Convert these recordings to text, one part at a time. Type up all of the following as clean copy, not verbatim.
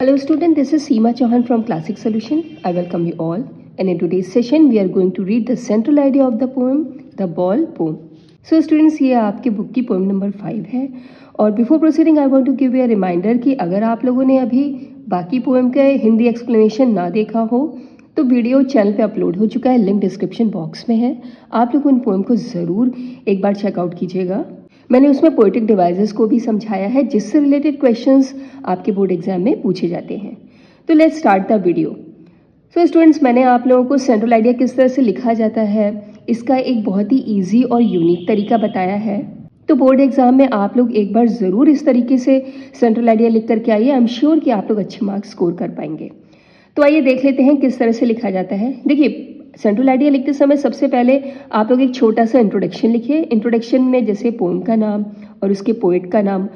Hello student, this is Seema Chauhan from Classic Solution. I welcome you all, and in today's session we are going to read the central idea of the poem, The Ball Poem. So students, ये आपके book की poem number 5 है। और before proceeding I want to give you a reminder कि अगर आप लोगों ने अभी बाकी पोएम का हिंदी एक्सप्लेनेशन ना देखा हो तो वीडियो चैनल पे अपलोड हो चुका है, लिंक डिस्क्रिप्शन बॉक्स में है। आप लोग उन पोएम को ज़रूर एक बार चेकआउट कीजिएगा। मैंने उसमें पोएटिक डिवाइसेस को भी समझाया है जिससे रिलेटेड क्वेश्चंस आपके बोर्ड एग्जाम में पूछे जाते हैं। तो let's start the video. So students, मैंने आप लोगों को सेंट्रल आइडिया किस तरह से लिखा जाता है इसका एक बहुत ही ईजी और यूनिक तरीका बताया है। तो बोर्ड एग्जाम में आप लोग एक बार ज़रूर इस तरीके से सेंट्रल आइडिया लिख करके आइए। आई एम श्योर कि आप लोग अच्छे मार्क्स स्कोर कर पाएंगे। तो आइए देख लेते हैं किस तरह से लिखा जाता है। देखिए, सेंट्रल आइडिया लिखते समय सबसे पहले आप लोग एक छोटा सा इंट्रोडक्शन लिखिए। इंट्रोडक्शन में जैसे पोएम का नाम और उसके पोएट का नाम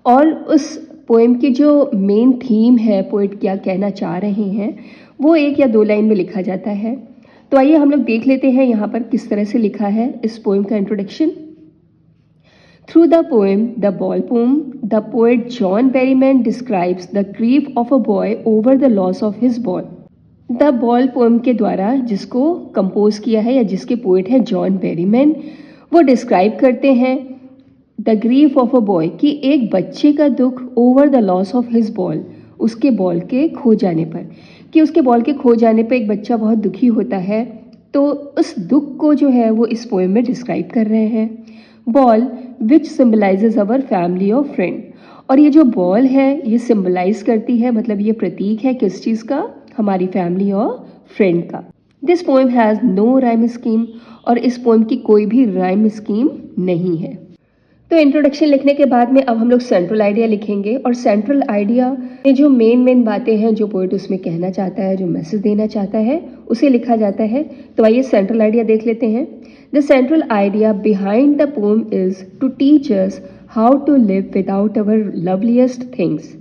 और उस पोएम की जो मेन थीम है, पोएट क्या कहना चाह रहे हैं, वो 1 या 2 लाइन में लिखा जाता है। तो आइए हम लोग देख लेते हैं यहाँ पर किस तरह से लिखा है इस पोएम का introduction. Through the poem, The Ball Poem, the poet John Berryman describes the grief of a boy over the loss of his ball. The ball poem के द्वारा जिसको कंपोज किया है या जिसके पोएट है जॉन बेरीमैन, वो डिस्क्राइब करते हैं the grief of a boy कि एक बच्चे का दुख over the loss of his ball, उसके बॉल के खो जाने पर, कि उसके बॉल के खो जाने पर एक बच्चा बहुत दुखी होता है। तो उस दुख को जो है वो इस पोएम में डिस्क्राइब कर रहे हैं। Ball which symbolises our family और फ्रेंड, और ये जो बॉल है ये सिम्बलाइज करती है, मतलब ये प्रतीक है किस चीज़ का, हमारी फैमिली और फ्रेंड का। This poem has no rhyme scheme, और इस पोएम की कोई भी राइम स्कीम नहीं है। तो इंट्रोडक्शन लिखने के बाद में अब हम लोग सेंट्रल आइडिया लिखेंगे, और सेंट्रल आइडिया में जो मेन बातें हैं जो पोएट उसमें कहना चाहता है, जो मैसेज देना चाहता है, उसे लिखा जाता है। तो आइए सेंट्रल आइडिया देख लेते हैं। The central idea behind the poem is to teach us how to live without our loveliest things.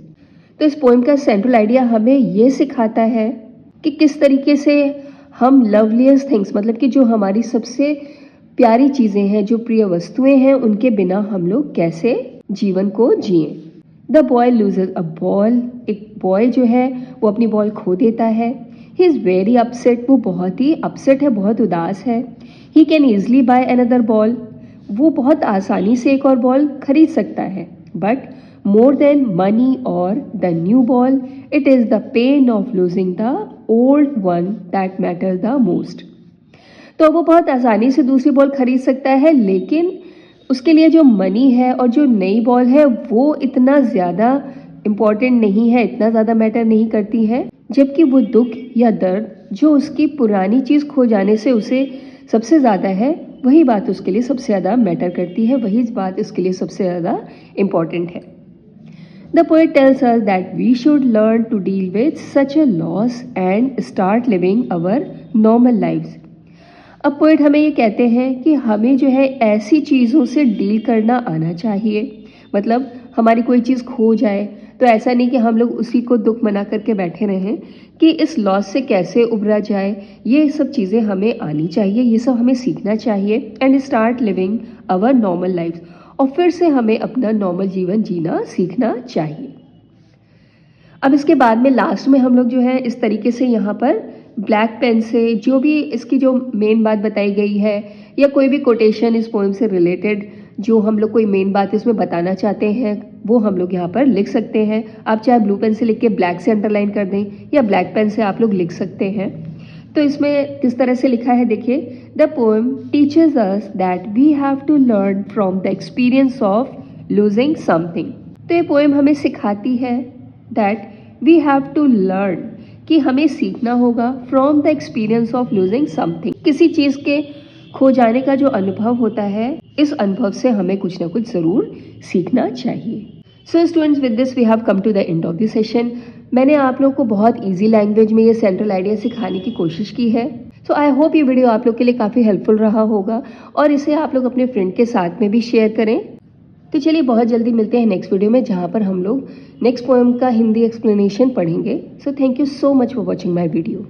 तो इस पोएम का सेंट्रल आइडिया हमें ये सिखाता है कि किस तरीके से हम लवलीस्ट थिंग्स, मतलब कि जो हमारी सबसे प्यारी चीज़ें हैं, जो प्रिय वस्तुएं हैं, उनके बिना हम लोग कैसे जीवन को जिएं। The boy loses a ball, एक बॉय जो है वो अपनी बॉल खो देता है। ही इज़ वेरी अपसेट, वो बहुत ही अपसेट है, बहुत उदास है। He can easily by another ball, वो बहुत आसानी से एक और बॉल खरीद सकता है। But more than money or the new ball, it is the pain of losing the old one that matters the most. तो वो बहुत आसानी से दूसरी बॉल खरीद सकता है, लेकिन उसके लिए जो मनी है और जो नई बॉल है वो इतना ज़्यादा इम्पॉर्टेंट नहीं है, इतना ज़्यादा मैटर नहीं करती है, जबकि वो दुख या दर्द जो उसकी पुरानी चीज़ खो जाने से उसे सबसे ज़्यादा है, वही बात उसके लिए सबसे ज़्यादा मैटर करती है, वही बात उसके लिए सबसे ज़्यादा इम्पॉर्टेंट है। The poet tells us that we should learn to deal with such a loss and start living our normal lives. अब पोएट हमें ये कहते हैं कि हमें जो है ऐसी चीज़ों से डील करना आना चाहिए। मतलब हमारी कोई चीज़ खो जाए तो ऐसा नहीं कि हम लोग उसी को दुख मना करके बैठे रहें, कि इस लॉस से कैसे उभरा जाए, ये सब चीज़ें हमें आनी चाहिए, ये सब हमें सीखना चाहिए। And start living our normal life, और फिर से हमें अपना नॉर्मल जीवन जीना सीखना चाहिए। अब इसके बाद में लास्ट में हम लोग जो है इस तरीके से यहाँ पर ब्लैक पेन से जो भी इसकी जो मेन बात बताई गई है या कोई भी कोटेशन इस पोएम से रिलेटेड जो हम लोग कोई मेन बात इसमें बताना चाहते हैं वो हम लोग यहाँ पर लिख सकते हैं। आप चाहे ब्लू पेन से लिख के ब्लैक से अंडरलाइन कर दें या ब्लैक पेन से आप लोग लिख सकते हैं। तो इसमें किस तरह से लिखा है देखिए, the poem teaches us that we have to learn from the experience of losing something. तो ये पोएम हमें सिखाती है that we have to learn, कि हमें सीखना होगा from the experience of losing something. किसी चीज़ के खो जाने का जो अनुभव होता है, इस अनुभव से हमें कुछ ना कुछ ज़रूर सीखना चाहिए। So students, with this we have come to the end of this session. मैंने आप लोग को बहुत इजी लैंग्वेज में ये सेंट्रल आइडिया सिखाने की कोशिश की है। सो आई होप ये वीडियो आप लोग के लिए काफ़ी हेल्पफुल रहा होगा और इसे आप लोग अपने फ्रेंड के साथ में भी शेयर करें। तो चलिए बहुत जल्दी मिलते हैं नेक्स्ट वीडियो में, जहाँ पर हम लोग नेक्स्ट पोएम का हिंदी एक्सप्लेनेशन पढ़ेंगे। So thank you so much for watching my video.